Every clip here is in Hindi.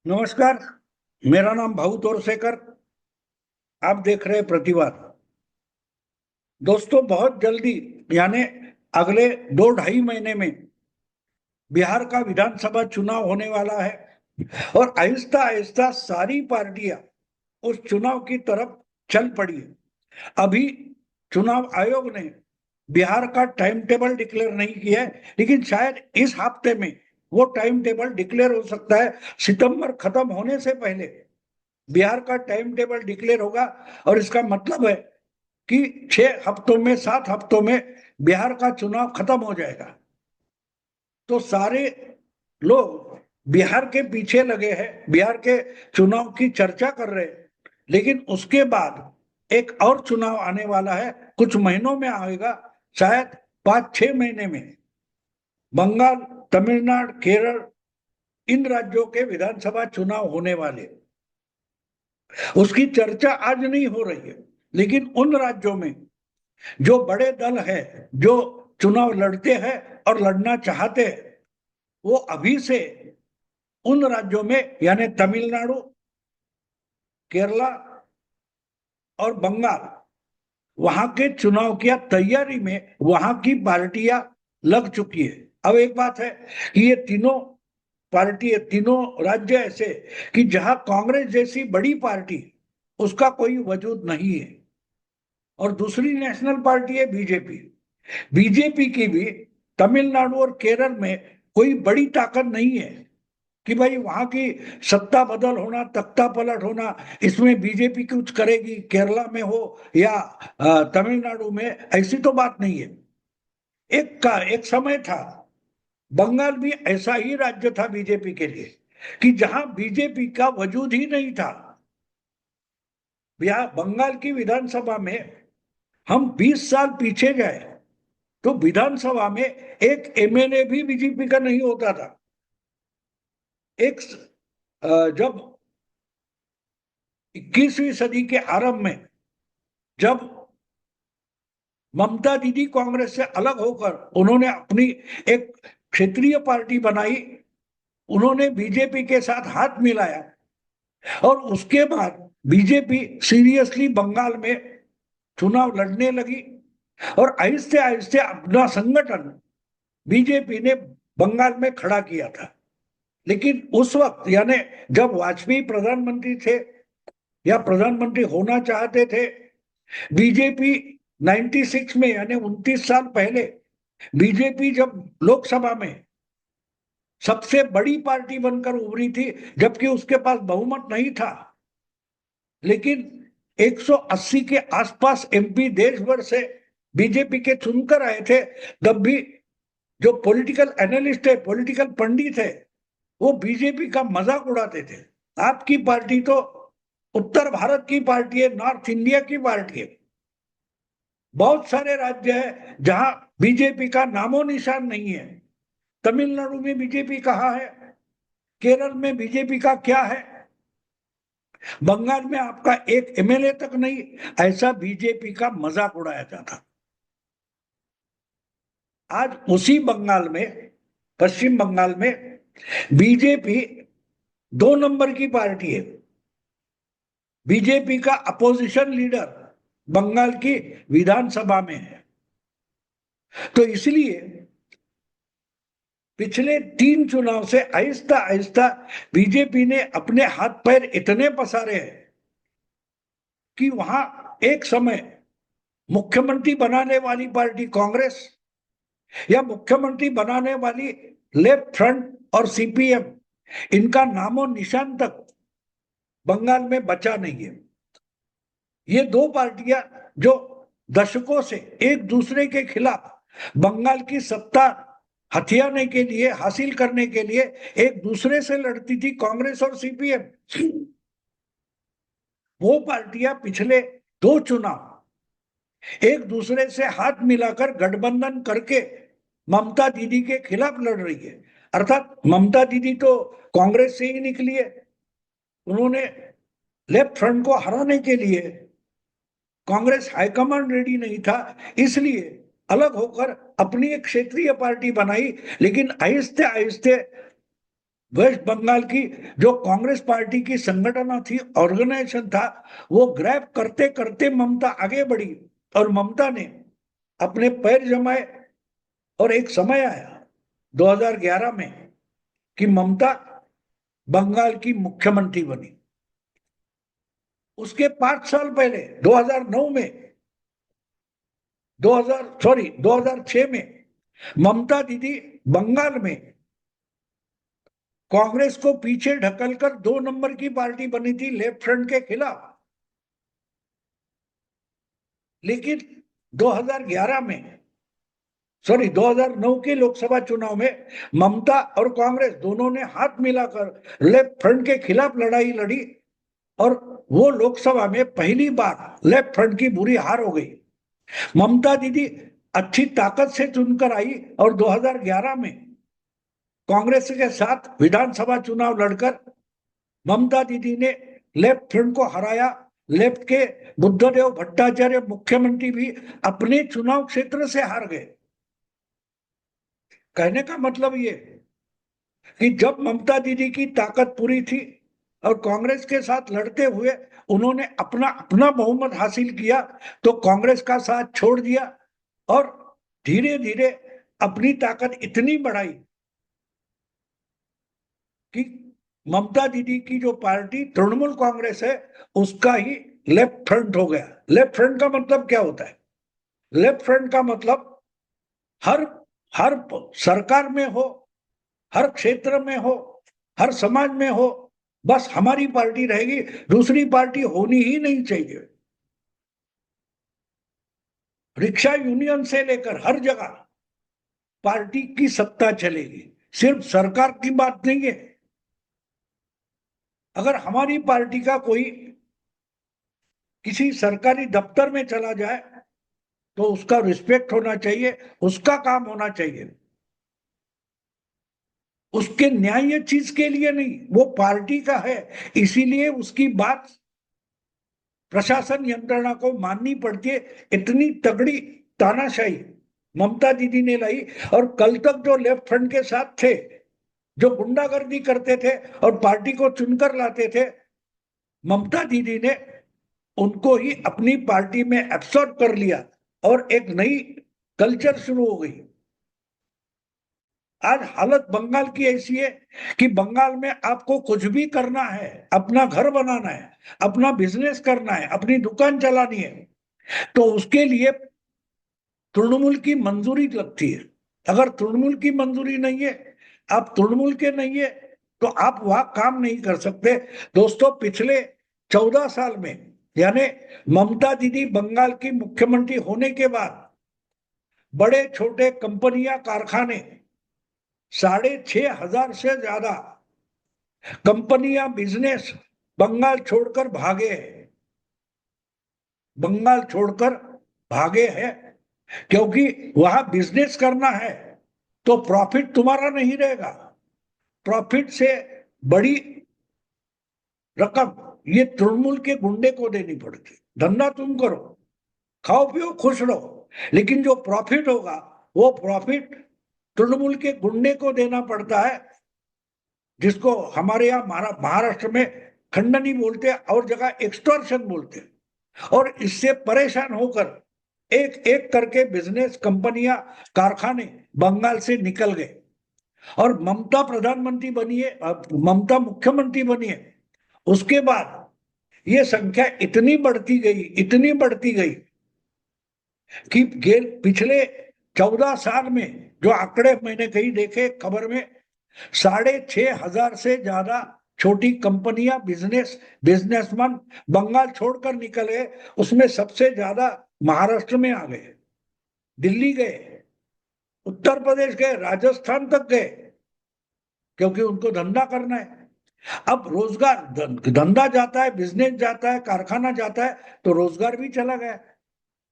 नमस्कार। मेरा नाम भाऊ तोरसेकर। आप देख रहे हैं प्रतिवाद। दोस्तों, बहुत जल्दी यानी अगले 2-2.5 महीने में बिहार का विधानसभा चुनाव होने वाला है और आहिस्ता आहिस्ता सारी पार्टियां उस चुनाव की तरफ चल पड़ी है। अभी चुनाव आयोग ने बिहार का टाइम टेबल डिक्लेयर नहीं किया है, लेकिन शायद इस हफ्ते में वो टाइम टेबल डिक्लेयर हो सकता है। सितंबर खत्म होने से पहले बिहार का टाइम टेबल डिक्लेयर होगा और इसका मतलब है कि 6 हफ्तों में 7 हफ्तों में बिहार का चुनाव खत्म हो जाएगा। तो सारे लोग बिहार के पीछे लगे हैं, बिहार के चुनाव की चर्चा कर रहे हैं। लेकिन उसके बाद एक और चुनाव आने वाला है, कुछ महीनों में आएगा, शायद 5-6 महीने में। बंगाल, तमिलनाडु, केरल, इन राज्यों के विधानसभा चुनाव होने वाले। उसकी चर्चा आज नहीं हो रही है, लेकिन उन राज्यों में जो बड़े दल है, जो चुनाव लड़ते हैं और लड़ना चाहते हैं, वो अभी से उन राज्यों में यानी तमिलनाडु, केरला और बंगाल, वहां के चुनाव की तैयारी में वहां की पार्टियां लग चुकी है। अब एक बात है कि ये तीनों पार्टी, तीनों राज्य ऐसे कि जहां कांग्रेस जैसी बड़ी पार्टी उसका कोई वजूद नहीं है। और दूसरी नेशनल पार्टी है बीजेपी। बीजेपी की भी तमिलनाडु और केरल में कोई बड़ी ताकत नहीं है कि भाई वहां की सत्ता बदल होना, तख्ता पलट होना, इसमें बीजेपी कुछ करेगी, केरला में हो या तमिलनाडु में, ऐसी तो बात नहीं है। एक समय था, बंगाल भी ऐसा ही राज्य था बीजेपी के लिए, कि जहां बीजेपी का वजूद ही नहीं था। बंगाल की विधानसभा में हम 20 साल पीछे गए तो विधानसभा में एक एमएलए भी बीजेपी का नहीं होता था। एक जब 21वीं सदी के आरंभ में, जब ममता दीदी कांग्रेस से अलग होकर उन्होंने अपनी एक क्षेत्रीय पार्टी बनाई, उन्होंने बीजेपी के साथ हाथ मिलाया और उसके बाद बीजेपी सीरियसली बंगाल में चुनाव लड़ने लगी और आहिस्ते आहिस्ते अपना संगठन बीजेपी ने बंगाल में खड़ा किया था। लेकिन उस वक्त यानी जब वाजपेयी प्रधानमंत्री थे या प्रधानमंत्री होना चाहते थे, बीजेपी 96 में यानी 29 साल पहले बीजेपी जब लोकसभा में सबसे बड़ी पार्टी बनकर उभरी थी, जबकि उसके पास बहुमत नहीं था, लेकिन 180 के आसपास एमपी देश भर से बीजेपी के चुनकर आए थे। तब भी जो पॉलिटिकल एनालिस्ट है, पॉलिटिकल पंडित है, वो बीजेपी का मजाक उड़ाते थे। आपकी पार्टी तो उत्तर भारत की पार्टी है, नॉर्थ इंडिया की पार्टी है। बहुत सारे राज्य है जहां बीजेपी का नामो निशान नहीं है। तमिलनाडु में बीजेपी कहाँ है, केरल में बीजेपी का क्या है, बंगाल में आपका एक एमएलए तक नहीं। ऐसा बीजेपी का मजाक उड़ाया जाता। आज उसी बंगाल में, पश्चिम बंगाल में, बीजेपी 2 नंबर की पार्टी है। बीजेपी का अपोजिशन लीडर बंगाल की विधानसभा में है। तो इसलिए पिछले 3 चुनाव से आहिस्ता आहिस्ता बीजेपी ने अपने हाथ पैर इतने पसारे हैं कि वहां एक समय मुख्यमंत्री बनाने वाली पार्टी कांग्रेस या मुख्यमंत्री बनाने वाली लेफ्ट फ्रंट और सीपीएम, इनका नामो निशान तक बंगाल में बचा नहीं है। ये दो पार्टियां जो दशकों से एक दूसरे के खिलाफ बंगाल की सत्ता हथियाने के लिए, हासिल करने के लिए एक दूसरे से लड़ती थी, कांग्रेस और सीपीएम। वो पार्टियां पिछले 2 चुनाव एक दूसरे से हाथ मिलाकर गठबंधन करके ममता दीदी के खिलाफ लड़ रही है। अर्थात ममता दीदी तो कांग्रेस से ही निकली है। उन्होंने लेफ्ट फ्रंट को हराने के लिए, कांग्रेस हाईकमांड रेडी नहीं था, इसलिए अलग होकर अपनी एक क्षेत्रीय पार्टी बनाई। लेकिन आहिस्ते आहिस्ते वेस्ट बंगाल की जो कांग्रेस पार्टी की संगठन थी, ऑर्गेनाइजेशन था, वो ग्रैब करते करते ममता आगे बढ़ी और ममता ने अपने पैर जमाए। और एक समय आया 2011 में कि ममता बंगाल की मुख्यमंत्री बनी। उसके 5 साल पहले 2009 में 2006 में ममता दीदी बंगाल में कांग्रेस को पीछे ढकलकर 2 नंबर की पार्टी बनी थी लेफ्ट फ्रंट के खिलाफ। लेकिन 2011 में 2009 के लोकसभा चुनाव में ममता और कांग्रेस दोनों ने हाथ मिलाकर लेफ्ट फ्रंट के खिलाफ लड़ाई लड़ी और वो लोकसभा में पहली बार लेफ्ट फ्रंट की बुरी हार हो गई। ममता दीदी अच्छी ताकत से चुनकर आई और 2011 में कांग्रेस के साथ विधानसभा चुनाव लड़कर ममता दीदी ने लेफ्ट फ्रंट को हराया। लेफ्ट के बुद्धदेव भट्टाचार्य मुख्यमंत्री भी अपने चुनाव क्षेत्र से हार गए। कहने का मतलब ये कि जब ममता दीदी की ताकत पूरी थी और कांग्रेस के साथ लड़ते हुए उन्होंने अपना अपना बहुमत हासिल किया, तो कांग्रेस का साथ छोड़ दिया और धीरे धीरे अपनी ताकत इतनी बढ़ाई कि ममता दीदी की जो पार्टी तृणमूल कांग्रेस है उसका ही लेफ्ट फ्रंट हो गया। लेफ्ट फ्रंट का मतलब क्या होता है? लेफ्ट फ्रंट का मतलब हर हर सरकार में हो, हर क्षेत्र में हो, हर समाज में हो, बस हमारी पार्टी रहेगी, दूसरी पार्टी होनी ही नहीं चाहिए। रिक्शा यूनियन से लेकर हर जगह पार्टी की सत्ता चलेगी, सिर्फ सरकार की बात नहीं है। अगर हमारी पार्टी का कोई किसी सरकारी दफ्तर में चला जाए तो उसका रिस्पेक्ट होना चाहिए, उसका काम होना चाहिए, उसके न्याय चीज के लिए नहीं, वो पार्टी का है, इसीलिए उसकी बात प्रशासन यंत्रणा को माननी पड़ती है। इतनी तगड़ी तानाशाही ममता दीदी ने लाई। और कल तक जो लेफ्ट फ्रंट के साथ थे, जो गुंडागर्दी करते थे और पार्टी को चुनकर लाते थे, ममता दीदी ने उनको ही अपनी पार्टी में एब्सॉर्ब कर लिया और एक नई कल्चर शुरू हो गई। आज हालत बंगाल की ऐसी है कि बंगाल में आपको कुछ भी करना है, अपना घर बनाना है, अपना बिजनेस करना है, अपनी दुकान चलानी है, तो उसके लिए तृणमूल की मंजूरी लगती है। अगर तृणमूल की मंजूरी नहीं है, आप तृणमूल के नहीं है, तो आप वहां काम नहीं कर सकते। दोस्तों, पिछले 14 साल में, यानी ममता दीदी बंगाल की मुख्यमंत्री होने के बाद, बड़े छोटे कंपनियां, कारखाने, 6,500 से ज्यादा कंपनियां, बिजनेस बंगाल छोड़कर भागे हैं। बंगाल छोड़कर भागे हैं क्योंकि वहां बिजनेस करना है तो प्रॉफिट तुम्हारा नहीं रहेगा। प्रॉफिट से बड़ी रकम ये तृणमूल के गुंडे को देनी पड़ती। धंधा तुम करो, खाओ पियो, खुश रहो, लेकिन जो प्रॉफिट होगा वो प्रॉफिट तृणमूल के गुंडे को देना पड़ता है, जिसको हमारे यहाँ महाराष्ट्र में खंडनी बोलते हैं और जगह एक्सटॉर्शन बोलते हैं। और इससे परेशान होकर एक एक करके बिजनेस, कंपनियां, कारखाने बंगाल से निकल गए और ममता प्रधानमंत्री बनी है, ममता मुख्यमंत्री बनी है। उसके बाद ये संख्या इतनी बढ़ती गई, इतनी बढ़ती गई कि पिछले 14 साल में जो आंकड़े मैंने कहीं देखे खबर में, 6,500 से ज्यादा छोटी कंपनियां, बिजनेसमैन बंगाल छोड़कर निकले। उसमें सबसे ज्यादा महाराष्ट्र में आ गए, दिल्ली गए, उत्तर प्रदेश गए, राजस्थान तक गए, क्योंकि उनको धंधा करना है। अब रोजगार, धंधा जाता है, बिजनेस जाता है, कारखाना जाता है, तो रोजगार भी चला गया।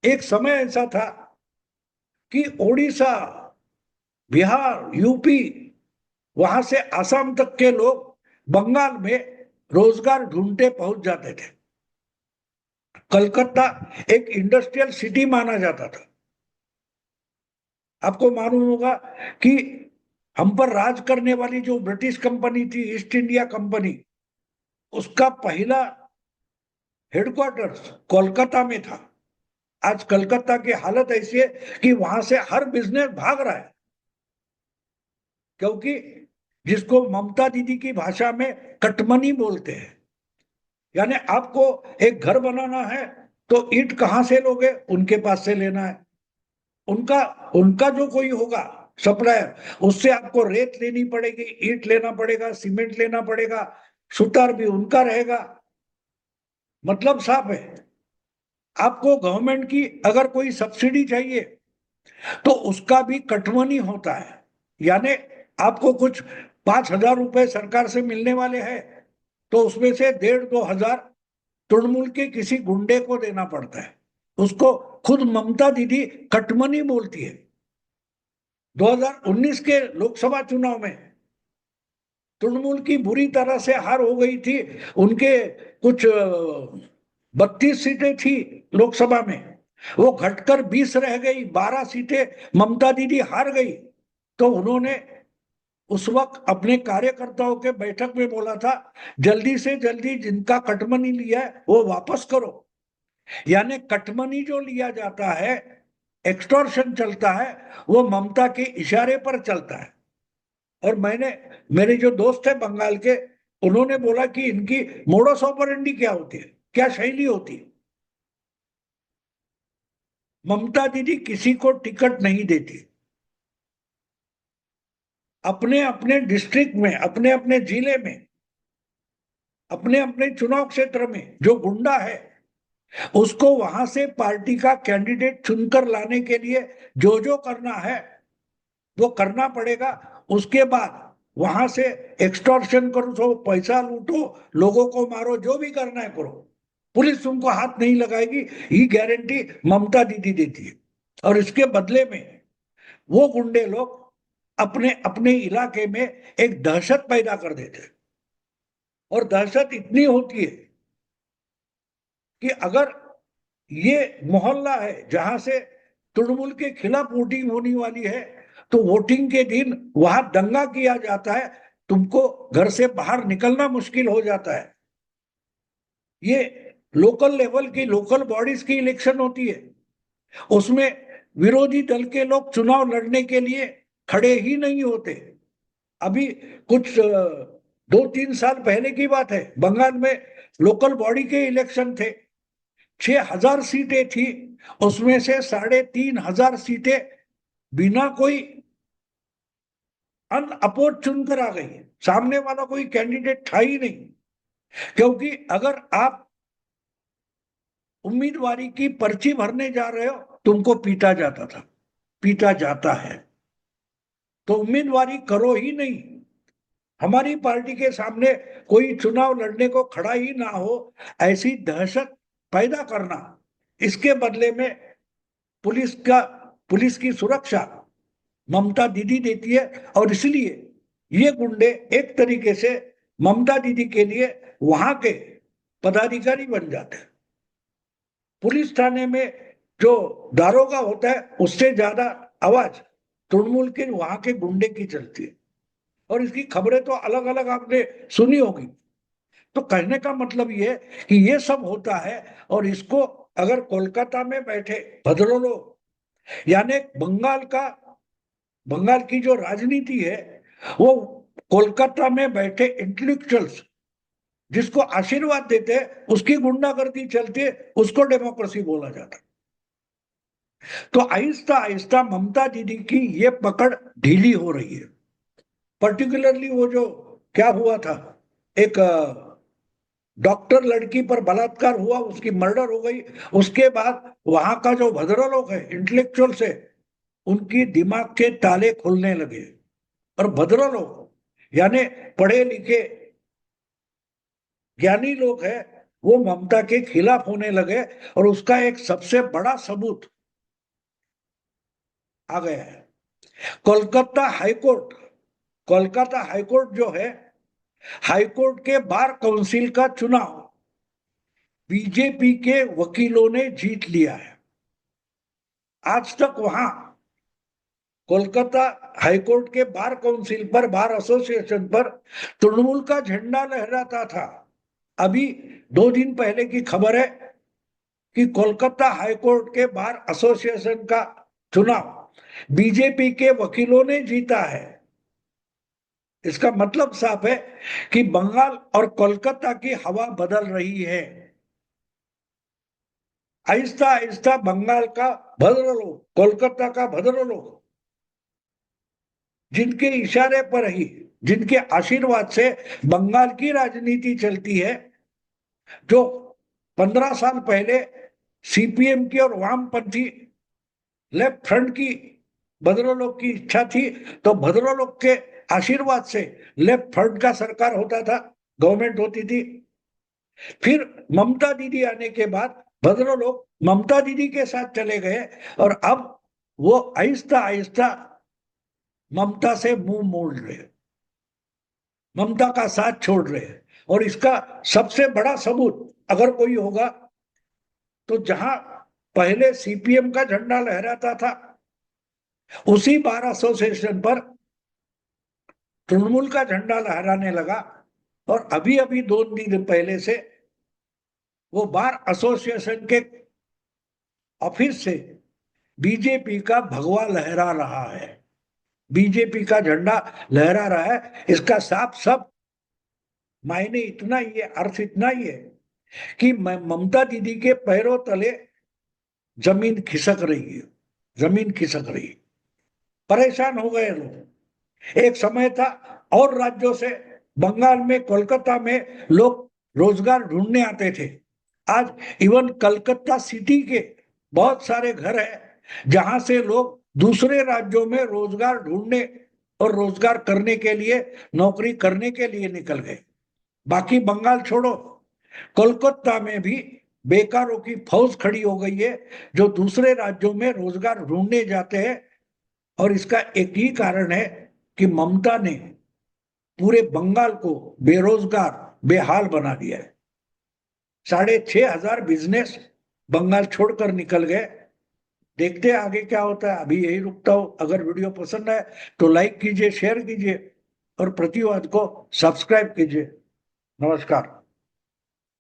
एक समय ऐसा था कि ओडिशा, बिहार, यूपी, वहां से असम तक के लोग बंगाल में रोजगार ढूंढते पहुंच जाते थे। कलकत्ता एक इंडस्ट्रियल सिटी माना जाता था। आपको मालूम होगा कि हम पर राज करने वाली जो ब्रिटिश कंपनी थी, ईस्ट इंडिया कंपनी, उसका पहला हेडक्वार्टर्स कोलकाता में था। आज कलकत्ता की हालत ऐसी है कि वहां से हर बिजनेस भाग रहा है, क्योंकि जिसको ममता दीदी की भाषा में कटमनी बोलते हैं। यानी आपको एक घर बनाना है तो ईंट कहां से लोगे, उनके पास से लेना है। उनका उनका जो कोई होगा सप्लायर, उससे आपको रेत लेनी पड़ेगी, ईंट लेना पड़ेगा, सीमेंट लेना पड़ेगा, सुतार भी उनका रहेगा। मतलब साफ है। आपको गवर्नमेंट की अगर कोई सब्सिडी चाहिए तो उसका भी कटमनी होता है। यानी आपको कुछ 5,000 रुपए सरकार से मिलने वाले हैं तो उसमें से 1,500-2,000 तृणमूल के किसी गुंडे को देना पड़ता है। उसको खुद ममता दीदी कटमनी बोलती है। 2019 के लोकसभा चुनाव में तृणमूल की बुरी तरह से हार हो गई थी। उनके कुछ 32 सीटें थी लोकसभा में, वो घटकर 20 रह गई, 12 सीटें ममता दीदी हार गई। तो उन्होंने उस वक्त अपने कार्यकर्ताओं के बैठक में बोला था, जल्दी से जल्दी जिनका कटमनी लिया है वो वापस करो। यानी कटमनी जो लिया जाता है, एक्सटॉर्शन चलता है, वो ममता के इशारे पर चलता है। और मेरे जो दोस्त है बंगाल के, उन्होंने बोला कि इनकी मोडस ऑपरेंडी क्या होती है, क्या शैली होती है। ममता दीदी किसी को टिकट नहीं देती। अपने अपने डिस्ट्रिक्ट में, अपने अपने जिले में, अपने अपने चुनाव क्षेत्र में जो गुंडा है, उसको वहां से पार्टी का कैंडिडेट चुनकर लाने के लिए जो जो करना है वो करना पड़ेगा। उसके बाद वहां से एक्सटॉर्शन करो, पैसा लूटो, लोगों को मारो, जो भी करना है करो, पुलिस तुमको हाथ नहीं लगाएगी, ये गारंटी ममता दीदी देती है। और इसके बदले में वो गुंडे लोग अपने अपने इलाके में एक दहशत पैदा कर देते हैं। और दहशत इतनी होती है कि अगर ये मोहल्ला है जहां से तृणमूल के खिलाफ वोटिंग होने वाली है, तो वोटिंग के दिन वहां दंगा किया जाता है, तुमको घर से बाहर निकलना मुश्किल हो जाता है। ये लोकल लेवल की, लोकल बॉडीज की इलेक्शन होती है, उसमें विरोधी दल के लोग चुनाव लड़ने के लिए खड़े ही नहीं होते। अभी कुछ 2-3 साल पहले की बात है, बंगाल में लोकल बॉडी के इलेक्शन थे, 6,000 सीटें थी, उसमें से 3,500 सीटें बिना कोई अनअपोज चुनकर आ गई। सामने वाला कोई कैंडिडेट था ही नहीं। क्योंकि अगर आप उम्मीदवारी की पर्ची भरने जा रहे हो, तुमको पीटा जाता था, पीटा जाता है। तो उम्मीदवारी करो ही नहीं। हमारी पार्टी के सामने कोई चुनाव लड़ने को खड़ा ही ना हो, ऐसी दहशत पैदा करना, इसके बदले में पुलिस की सुरक्षा ममता दीदी देती है। और इसलिए ये गुंडे एक तरीके से ममता दीदी के लिए वहां के पदाधिकारी बन जाते हैं। पुलिस थाने में जो दारोगा होता है, उससे ज्यादा आवाज तृणमूल के वहां के गुंडे की चलती है। और इसकी खबरें तो अलग अलग आपने सुनी होगी। तो कहने का मतलब ये है कि ये सब होता है। और इसको अगर कोलकाता में बैठे भद्रों लोग, यानी बंगाल की जो राजनीति है, वो कोलकाता में बैठे इंटेलेक्चुअल्स जिसको आशीर्वाद देते हैं, उसकी गुंडागर्दी चलती है, उसको डेमोक्रेसी बोला जाता है। तो आहिस्ता आहिस्ता ममता दीदी की ये पकड़ ढीली हो रही है। पर्टिकुलरली वो जो क्या हुआ था, एक डॉक्टर लड़की पर बलात्कार हुआ, उसकी मर्डर हो गई, उसके बाद वहां का जो भद्र लोग है, इंटेलेक्चुअल्स है, उनकी दिमाग के ताले खुलने लगे। और भद्र लोग यानी पढ़े लिखे ज्ञानी लोग हैं, वो ममता के खिलाफ होने लगे। और उसका एक सबसे बड़ा सबूत आ गया है। कोलकाता हाईकोर्ट कोलकाता हाईकोर्ट जो है, हाईकोर्ट के बार काउंसिल का चुनाव बीजेपी के वकीलों ने जीत लिया है। आज तक वहां कोलकाता हाईकोर्ट के बार काउंसिल पर, बार एसोसिएशन पर तृणमूल का झंडा लहराता था। अभी 2 दिन पहले की खबर है कि कोलकाता हाईकोर्ट के बार एसोसिएशन का चुनाव बीजेपी के वकीलों ने जीता है। इसका मतलब साफ है कि बंगाल और कोलकाता की हवा बदल रही है। आहिस्ता आहिस्ता बंगाल का भद्र लोग, कोलकाता का भद्र लोग, जिनके इशारे पर ही, जिनके आशीर्वाद से बंगाल की राजनीति चलती है, जो 15 साल पहले सीपीएम की और वामपंथी लेफ्ट फ्रंट की भद्रलोक की इच्छा थी, तो भद्रलोक के आशीर्वाद से लेफ्ट फ्रंट का सरकार होता था, गवर्नमेंट होती थी। फिर ममता दीदी आने के बाद भद्रलोक ममता दीदी के साथ चले गए और अब वो आहिस्ता आहिस्ता ममता से मुंह मोड़ रहे, ममता का साथ छोड़ रहे हैं। और इसका सबसे बड़ा सबूत अगर कोई होगा तो जहां पहले सीपीएम का झंडा लहराता था, उसी बार एसोसिएशन पर तृणमूल का झंडा लहराने लगा। और अभी अभी 2 दिन पहले से वो बार एसोसिएशन के ऑफिस से बीजेपी का भगवा लहरा रहा है, बीजेपी का झंडा लहरा रहा है। इसका साफ सब मायने इतना ही है, अर्थ इतना ही है कि ममता दीदी के पैरों तले जमीन खिसक रही है, जमीन खिसक रही है। परेशान हो गए लोग। एक समय था और राज्यों से, बंगाल में, कोलकाता में लोग रोजगार ढूंढने आते थे। आज इवन कलकत्ता सिटी के बहुत सारे घर हैं जहां से लोग दूसरे राज्यों में रोजगार ढूंढने और रोजगार करने के लिए, नौकरी करने के लिए निकल गए। बाकी बंगाल छोड़ो, कोलकाता में भी बेकारों की फौज खड़ी हो गई है जो दूसरे राज्यों में रोजगार ढूंढने जाते हैं। और इसका एक ही कारण है कि ममता ने पूरे बंगाल को बेरोजगार, बेहाल बना दिया है। 6,500 बिजनेस बंगाल छोड़कर निकल गए। देखते हैं आगे क्या होता है। अभी यही रुकता हूं। अगर वीडियो पसंद आए तो लाइक कीजिए, शेयर कीजिए और प्रतिवाद को सब्सक्राइब कीजिए। नमस्कार।